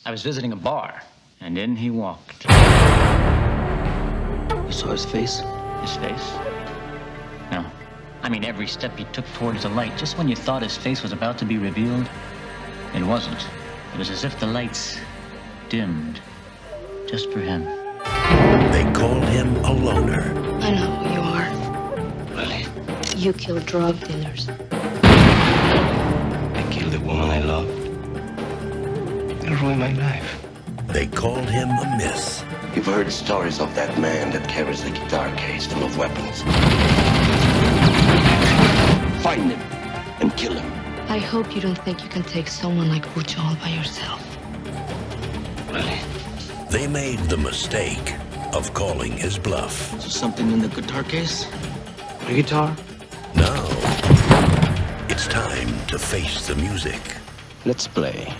I was visiting a bar, and in he walked. You saw his face? His face? No. I mean, every step he took towards the light, just when you thought his face was about to be revealed, it wasn't. It was as if the lights dimmed, just for him. They called him a loner. I know who you are. Really? You kill drug dealers. I killed the woman I loved. It ruined my life. They called him a myth. You've heard stories of that man that carries a guitar case full of weapons. Find him and kill him. I hope you don't think you can take someone like Bucho all by yourself. Really? They made the mistake of calling his bluff. Is there something in the guitar case? A guitar? Now, it's time to face the music. Let's play.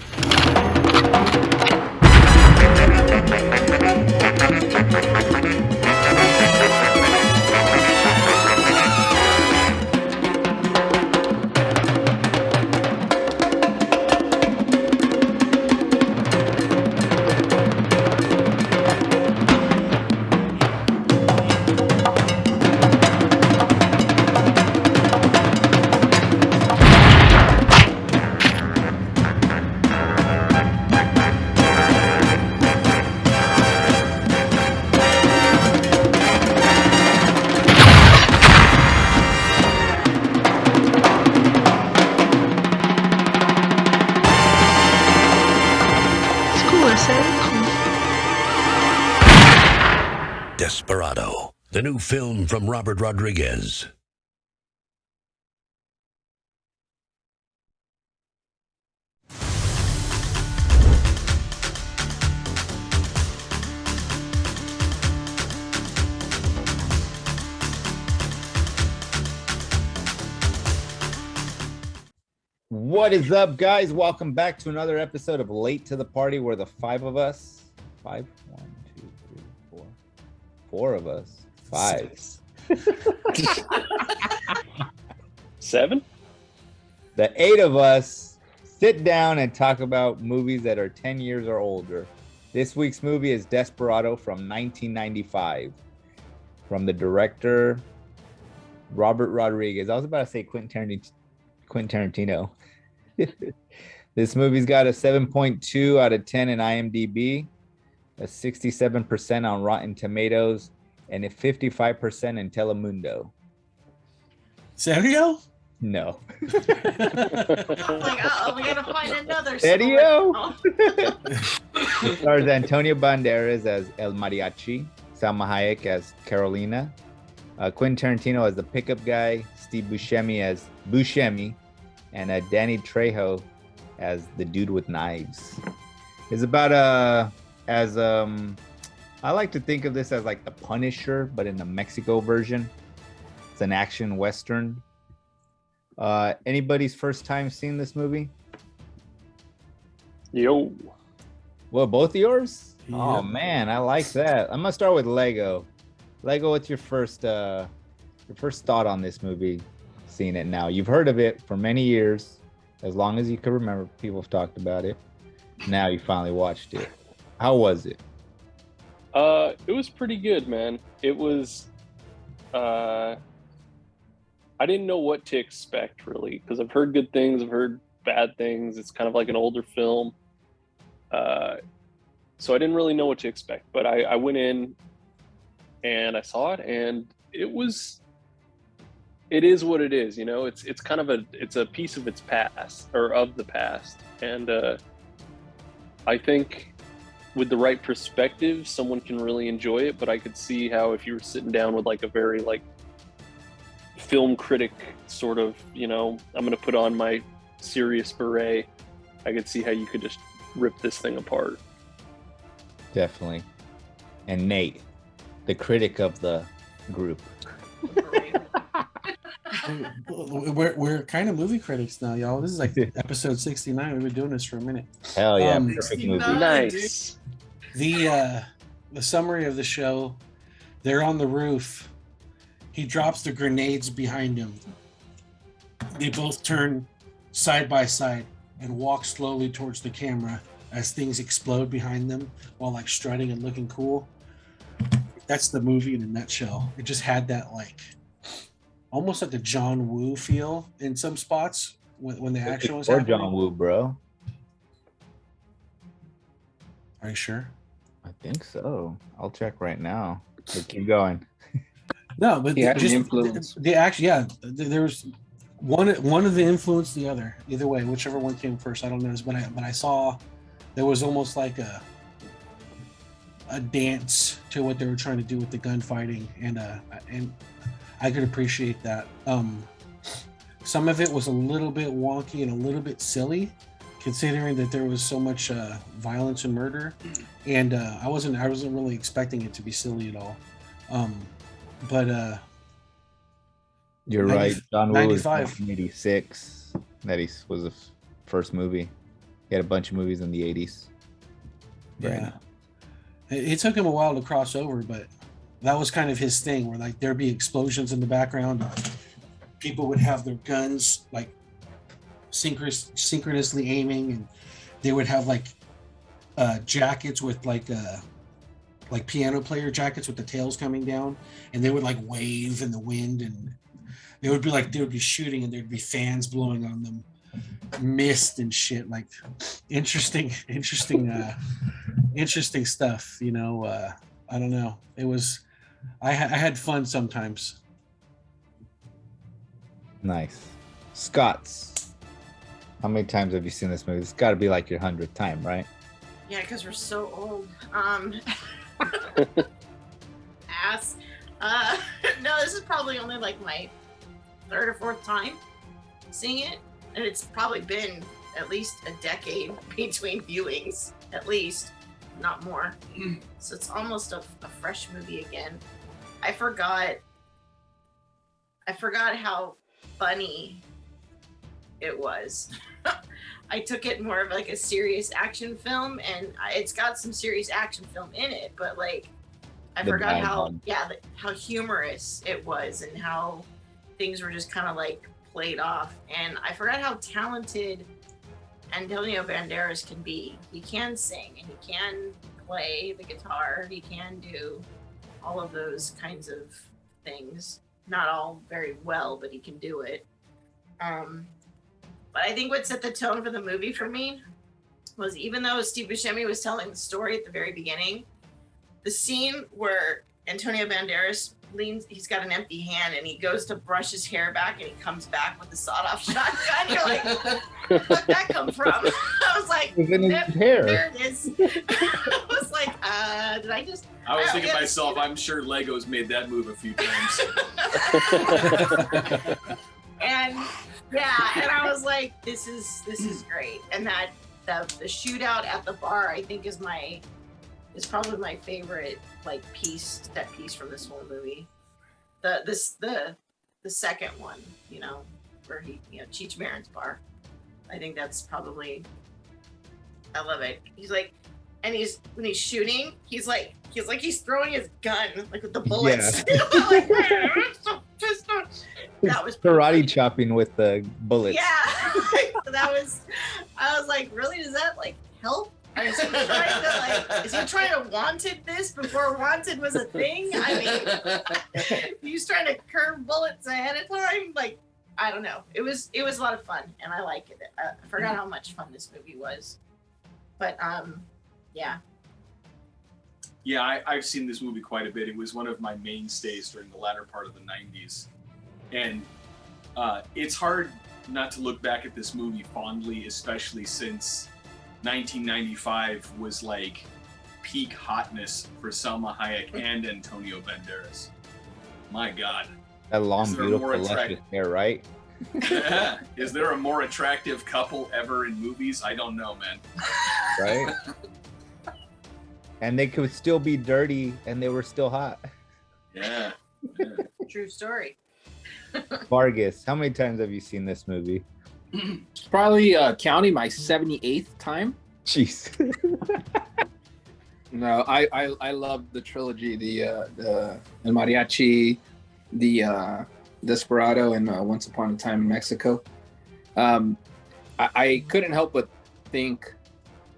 Desperado, the new film from Robert Rodriguez. What is up, guys? Welcome back to another episode of Late to the Party, where the five of us, four of us, five. Seven? The eight of us sit down and talk about movies that are 10 years or older. This week's movie is Desperado from 1995, from the director Robert Rodriguez. I was about to say Quentin Tarantino. This movie's got a 7.2 out of 10 in IMDb, a 67% on Rotten Tomatoes, and a 55% in Telemundo. Serio? No. Like, we gotta find another. Serio? It stars Antonio Banderas as El Mariachi, Salma Hayek as Carolina, Quentin Tarantino as the pickup guy, Steve Buscemi as Buscemi, and Danny Trejo as the dude with knives. It's about I like to think of this as like The Punisher, but in the Mexico version. It's an action western. Anybody's first time seeing this movie? Yo. Well, both of yours? Yeah. Oh man, I like that. I'm gonna start with Lego. Lego, what's your first thought on this movie? Seeing it now, you've heard of it for many years, as long as you can remember. People have talked about it. Now you finally watched it. How was it? It was pretty good, man. It was. I didn't know what to expect, really, because I've heard good things, I've heard bad things. It's kind of like an older film, so I didn't really know what to expect. But I went in and I saw it, and it is what it is, you know. It's kind of it's a piece of its past, or of the past, and I think with the right perspective, someone can really enjoy it. But I could see how if you were sitting down with like a very like film critic sort of, you know, I'm gonna put on my serious beret, I could see how you could just rip this thing apart. Definitely. And Nate, the critic of the group. We're kind of movie critics now, y'all. This is like episode 69. We've been doing this for a minute. Hell yeah, Um, perfect movie. Nice. The summary of the show: they're on the roof. He drops the grenades behind him. They both turn side by side and walk slowly towards the camera as things explode behind them while like strutting and looking cool. That's the movie in a nutshell. It just had that like almost like a John Woo feel in some spots when the action was Or happening. John Woo, bro. Are you sure? I think so. I'll check right now. But keep going. No, but He had an just influence. the action. Yeah, there was one of the influenced the other. Either way, whichever one came first, I don't know. But I saw there was almost like a dance to what they were trying to do with the gunfighting, and I could appreciate that. Some of it was a little bit wonky and a little bit silly, considering that there was so much violence and murder, and I wasn't really expecting it to be silly at all. But You're right. John Woo was 95. 1986. That was the first movie. He had a bunch of movies in the 80s. yeah, it took him a while to cross over, but that was kind of his thing, where like there'd be explosions in the background. People would have their guns like synchronously aiming, and they would have like jackets with like piano player jackets with the tails coming down, and they would like wave in the wind, and they would be shooting, and there'd be fans blowing on them, mist and shit. Like interesting stuff, you know. I don't know. It was I had fun sometimes. Nice. Scott's. How many times have you seen this movie? It's got to be like your 100th time, right? Yeah, because we're so old. Ass. No, this is probably only like my third or fourth time seeing it, and it's probably been at least a decade between viewings, at least, not more. So it's almost a fresh movie again. I forgot how funny it was. I took it more of like a serious action film, and it's got some serious action film in it, but like I forgot how humorous it was, and how things were just kind of like played off. And I forgot how talented Antonio Banderas can be. He can sing, and he can play the guitar. He can do all of those kinds of things. Not all very well, but he can do it. But I think what set the tone for the movie for me was, even though Steve Buscemi was telling the story at the very beginning, the scene where Antonio Banderas he's got an empty hand, and he goes to brush his hair back, and he comes back with the sawed-off shotgun. You're like, where'd that come from? I was like, there it is. I was like, did I just... I was thinking to myself, I'm sure Lego's made that move a few times. And I was like, this is great. And that the shootout at the bar, I think, is probably my favorite like set piece from this whole movie. The second one, you know, where Cheech Marin's bar. I think that's probably, I love it. He's like, and when he's shooting, he's throwing his gun like with the bullets. Yeah. Like, that was karate chopping with the bullets. Yeah. I was like, really? Does that like help? Is he trying to wanted this before wanted was a thing? I mean, he's trying to curve bullets ahead of time. Like, I don't know. It was a lot of fun, and I like it. I forgot how much fun this movie was. But yeah. Yeah, I've seen this movie quite a bit. It was one of my mainstays during the latter part of the 90s. And it's hard not to look back at this movie fondly, especially since 1995 was like peak hotness for Salma Hayek and Antonio Banderas. My God. That long, beautiful, luscious hair, right? Yeah. Is there a more attractive couple ever in movies? I don't know, man. Right? And they could still be dirty, and they were still hot. Yeah. True story. Vargas, how many times have you seen this movie? Probably counting my 78th time. Jeez. No, I love the trilogy, the Mariachi, the Desperado, and Once Upon a Time in Mexico. I couldn't help but think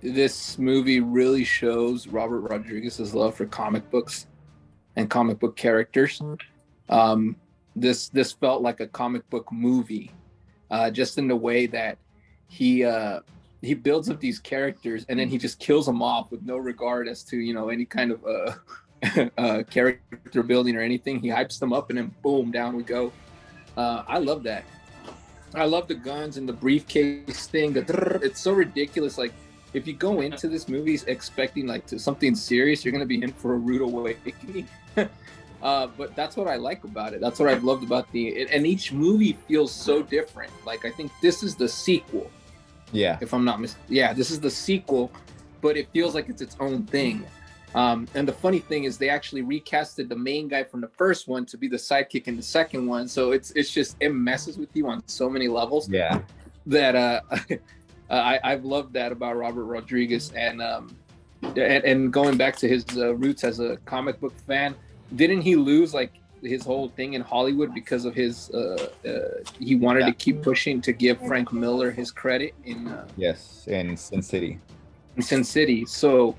this movie really shows Robert Rodriguez's love for comic books and comic book characters. This felt like a comic book movie, just in the way that he builds up these characters and then he just kills them off with no regard as to any kind of character building or anything. He hypes them up and then boom, down we go. I love that. I love the guns and the briefcase thing. It's so ridiculous. Like, if you go into this movie expecting something serious, you're gonna be in for a rude awakening. But that's what I like about it. That's what I've loved about and each movie feels so different. Like, I think this is the sequel. Yeah. If I'm not this is the sequel, but it feels like it's its own thing. And the funny thing is they actually recasted the main guy from the first one to be the sidekick in the second one. So it messes with you on so many levels. Yeah. That I've loved that about Robert Rodriguez. And going back to his roots as a comic book fan, didn't he lose his whole thing in Hollywood because of his he wanted to keep pushing to give Frank Miller his credit in in Sin City. In Sin City. So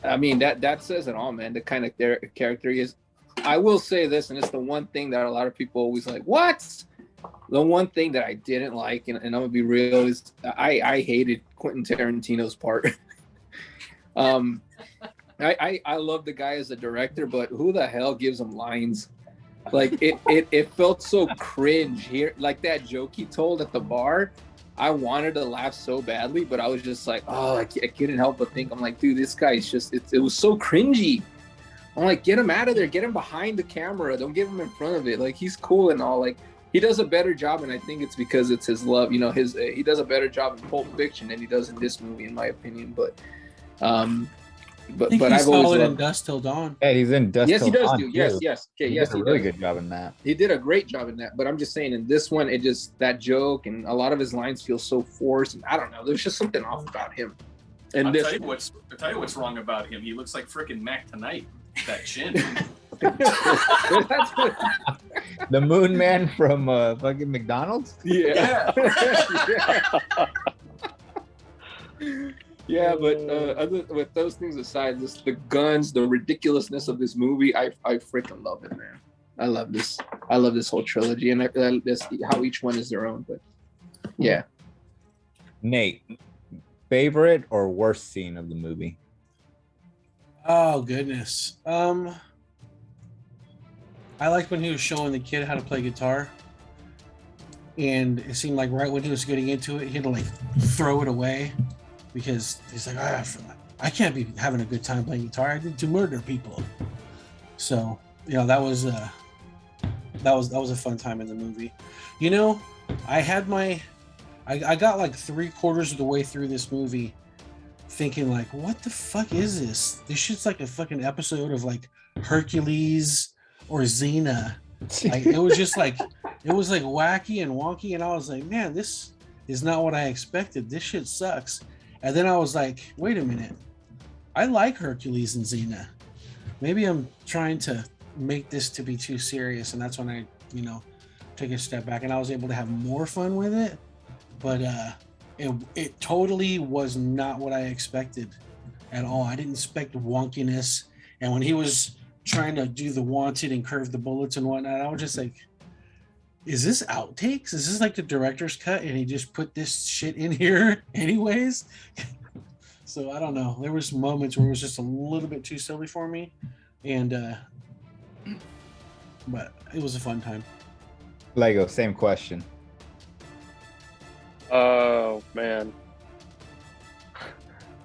I mean, that says it all, man. The kind of character he is. I will say this, and it's the one thing that a lot of people always like, what? The one thing that I didn't like, and I'm gonna be real, is I hated Quentin Tarantino's part. I love the guy as a director, but who the hell gives him lines? Like, it felt so cringe here. Like that joke he told at the bar, I wanted to laugh so badly, but I was just like, I couldn't help but think. I'm like, dude, this guy's just, it was so cringy. I'm like, get him out of there. Get him behind the camera. Don't get him in front of it. Like, he's cool and all. Like, he does a better job, and I think it's because it's his love. He does a better job in Pulp Fiction than he does in this movie, in my opinion. But he's I've always solid loved in Dust Till Dawn. Yeah, he's in Dust Yes, Till he does Dawn, do. Yes. Okay, he yes, did a he really does. good job in that. He did a great job in that, but I'm just saying in this one, it just, that joke and a lot of his lines feel so forced, and I don't know, there's just something off about him. And I'll this, tell you what's wrong about him. He looks like frickin' Mac Tonight. That chin. The Moon Man from fucking McDonald's. Yeah. Yeah, but with those things aside, just the guns, the ridiculousness of this movie, I freaking love it, man. I love this whole trilogy, and this how each one is their own. But yeah, Nate, favorite or worst scene of the movie? Oh goodness. I liked when he was showing the kid how to play guitar, and it seemed like right when he was getting into it, he had to throw it away because he's like, I can't be having a good time playing guitar. I did to murder people. So that was a fun time in the movie. I had I got 3/4 of the way through this movie thinking what the fuck is this? This shit's like a fucking episode of Hercules or Xena. It was just it was wacky and wonky, and I was like, man, this is not what I expected. This shit sucks. And then I was like, wait a minute, I like Hercules and Xena. Maybe I'm trying to make this to be too serious, and that's when I took a step back, and I was able to have more fun with it. But it totally was not what I expected at all. I didn't expect wonkiness, and when he was trying to do the wanted and curve the bullets and whatnot, I was just like, is this outtakes? Is this the director's cut and he just put this shit in here anyways? So I don't know. There was moments where it was just a little bit too silly for me, and but it was a fun time. Lego, same question. Oh man,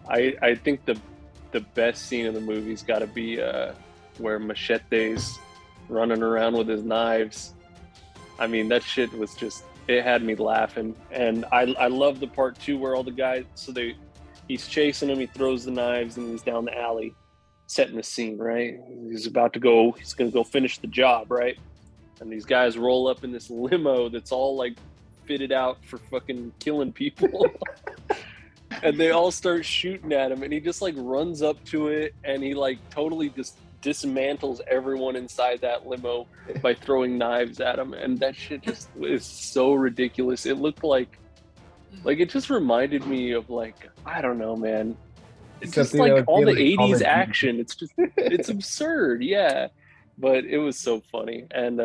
I think the best scene in the movie's got to be where Machete's running around with his knives. I mean, that shit was just, it had me laughing. And I love the part too where all the guys, he's chasing him, he throws the knives, and he's down the alley setting the scene, right? He's going to go finish the job, right? And these guys roll up in this limo that's all fitted out for fucking killing people. And they all start shooting at him, and he just runs up to it, and he totally just dismantles everyone inside that limo by throwing knives at him. And that shit just is so ridiculous. It looked like Like it just reminded me of like, I don't know, man. It's just Something that like would all be the like Call of 80s Duty. action. It's just it's absurd, yeah. But it was so funny. And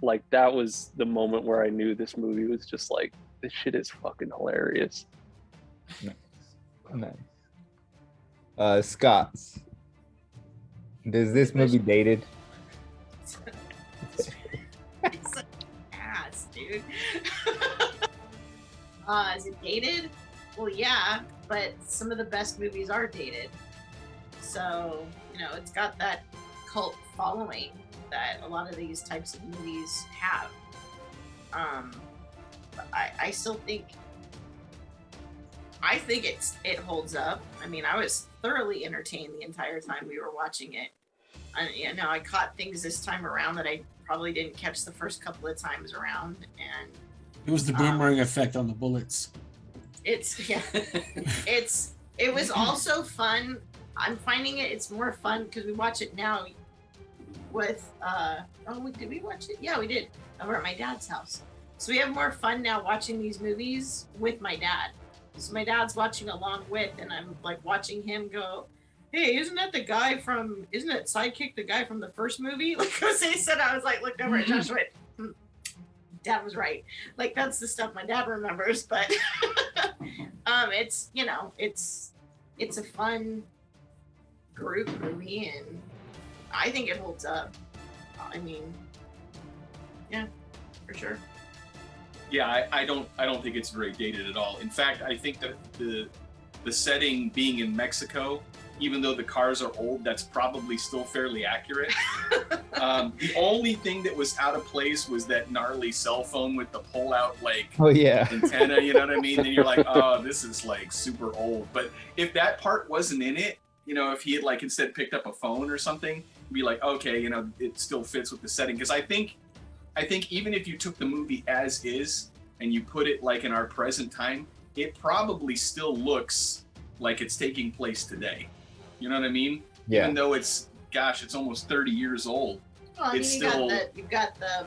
like that was the moment where I knew this movie was just like, this shit is fucking hilarious. Nice. Scott's. Is this movie dated? It's an ass, dude. Is it dated? Well, yeah, but some of the best movies are dated. So, you know, it's got that cult following that a lot of these types of movies have. But I still think it holds up. I mean, I was thoroughly entertained the entire time we were watching it. You know, I caught things this time around that I probably didn't catch the first couple of times around, and It was the boomerang effect on the bullets. it was also fun. I'm finding it's more fun because we watch it now with did we watch it? Yeah, we did, over at my dad's house. So we have more fun now watching these movies with my dad. So my dad's watching along with, and I'm like watching him go, hey, isn't that Sidekick the guy from the first movie? Like, because they said, I was like, looked over at Josh and went, Dad was right. Like, that's the stuff my dad remembers. But it's, you know, it's a fun group movie, and I think it holds up. I mean, yeah, for sure. Yeah, I don't think it's very dated at all. In fact, I think that the setting being in Mexico, even though the cars are old, that's probably still fairly accurate. The only thing that was out of place was that gnarly cell phone with the pull-out antenna. You know what I mean? And you're like, oh, this is like super old. But if that part wasn't in it, you know, if he had like instead picked up a phone or something, you'd be like, okay, you know, it still fits with the setting. Because I think even if you took the movie as is and you put it like in our present time, it probably still looks like it's taking place today. You know what I mean? Yeah. Even though it's almost 30 years old. Well, I mean, it's you've got the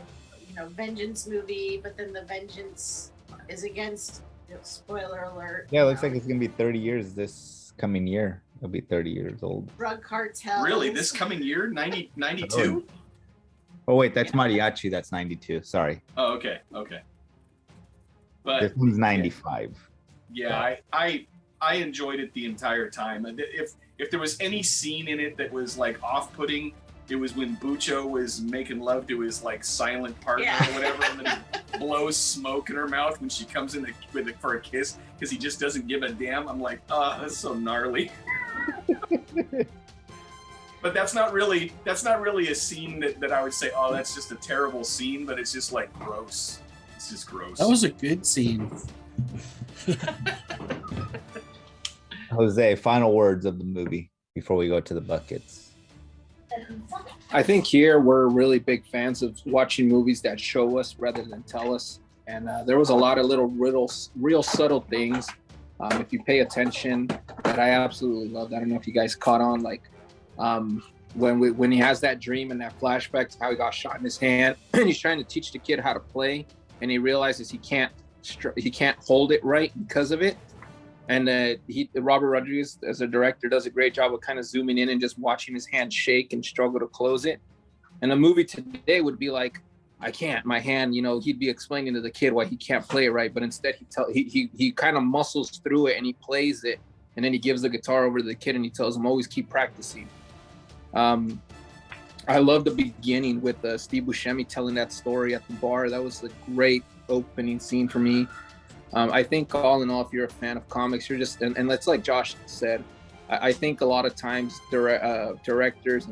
Vengeance movie, but then the Vengeance is against, spoiler alert. Yeah, it looks like it's gonna be 30 years this coming year. It'll be 30 years old. Drug cartel. Really? This coming year? 92? Oh wait, that's Mariachi. That's 92. Sorry. Oh, okay. But This one's 95. yeah, I enjoyed it the entire time. If there was any scene in it that was like off-putting, it was when Bucho was making love to his like silent partner or whatever, and then he blows smoke in her mouth when she comes in for a kiss because he just doesn't give a damn. I'm like, oh, that's so gnarly. But that's not really a scene that I would say, oh, that's just a terrible scene, but it's just like gross. It's just gross. That was a good scene. Jose, final words of the movie before we go to the buckets. I think here we're really big fans of watching movies that show us rather than tell us. And there was a lot of little real subtle things, if you pay attention, that I absolutely loved. I don't know if you guys caught on, like when he has that dream and that flashback to how he got shot in his hand, and he's trying to teach the kid how to play, and he realizes he can't hold it right because of it. And Robert Rodriguez, as a director, does a great job of kind of zooming in and just watching his hand shake and struggle to close it. And a movie today would be like, I can't, my hand, you know, he'd be explaining to the kid why he can't play it right. But instead he kind of muscles through it and he plays it. And then he gives the guitar over to the kid and he tells him, always keep practicing. I love the beginning with Steve Buscemi telling that story at the bar. That was a great opening scene for me. I think all in all, if you're a fan of comics, you're just, and that's like Josh said, I think a lot of times directors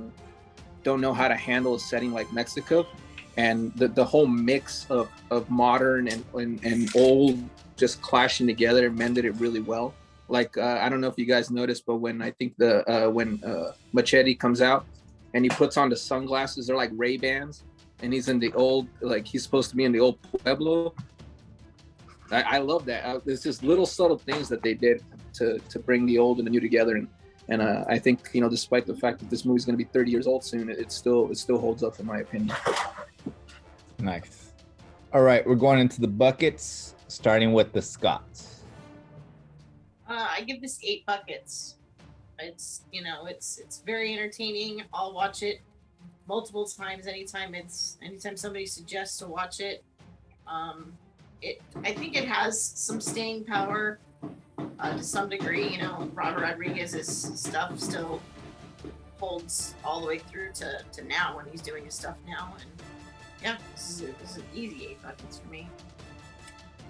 don't know how to handle a setting like Mexico, and the whole mix of modern and old just clashing together mended it really well. Like, I don't know if you guys noticed, but when I think when Machete comes out and he puts on the sunglasses, they're like Ray-Bans, and he's in the old, like he's supposed to be in the old Pueblo. I love that. There's just little subtle things that they did to bring the old and the new together, and I think, you know, despite the fact that this movie's going to be 30 years old soon, it still holds up in my opinion. Nice. All right, we're going into the buckets. starting with the Scots. I give this 8 buckets. It's it's very entertaining. I'll watch it multiple times anytime somebody suggests to watch it. I think it has some staying power to some degree. Robert Rodriguez's stuff still holds all the way through to now when he's doing his stuff now. And yeah, this is an easy 8 buckets for me.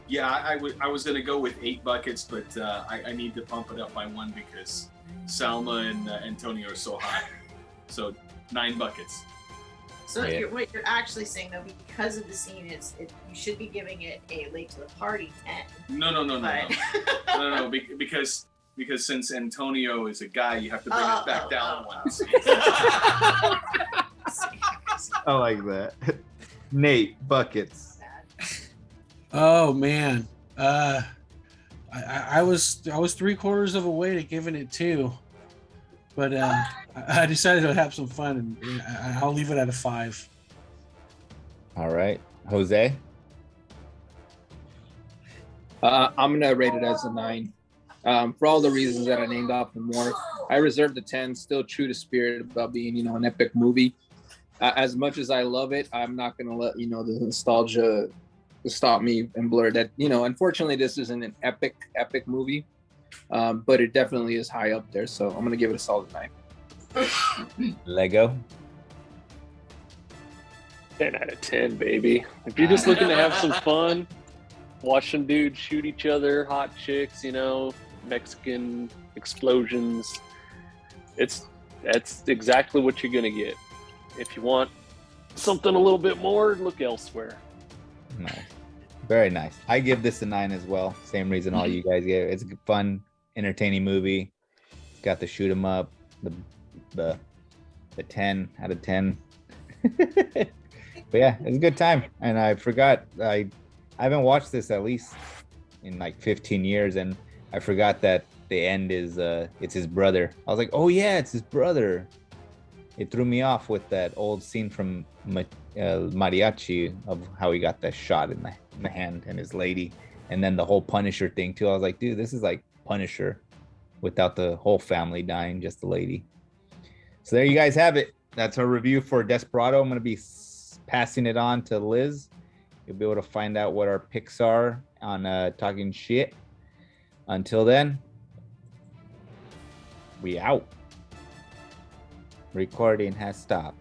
Yeah, I was gonna go with 8 buckets, but I need to pump it up by 1 because Salma and Antonio are so hot. So 9 buckets. So what you're actually saying though, because of the scene, you should be giving it a late to the party 10. No, because since Antonio is a guy, you have to bring it back down once. I like that. Nate, buckets. Oh man, I was 3/4 of a way to giving it 2, but I decided to have some fun, and I'll leave it at a 5. All right, Jose. I'm gonna rate it as a 9. For all the reasons that I named off and more. I reserve the 10. Still true to spirit about being, an epic movie. As much as I love it, I'm not gonna let the nostalgia stop me and blur that. Unfortunately, this isn't an epic movie, but it definitely is high up there. So I'm gonna give it a solid 9. Lego. 10 out of 10, baby. If you're just looking to have some fun, watch some dudes shoot each other, hot chicks, Mexican explosions. That's exactly what you're gonna get. If you want something a little bit more, look elsewhere. Nice. Very nice. I give this a 9 as well. Same reason all you guys gave. It's a fun, entertaining movie. It's got the shoot 'em up, the 10 out of 10. But yeah, it's a good time. And I forgot I haven't watched this at least in like 15 years, and I forgot that the end is it's his brother. I was like, oh yeah, it's his brother. It threw me off with that old scene from Mariachi of how he got that shot in the hand and his lady, and then the whole Punisher thing too. I was like, dude, this is like Punisher without the whole family dying, just the lady. So there you guys have it. That's our review for Desperado. I'm going to be passing it on to Liz. You'll be able to find out what our picks are on Talking Shit. Until then, we out. Recording has stopped.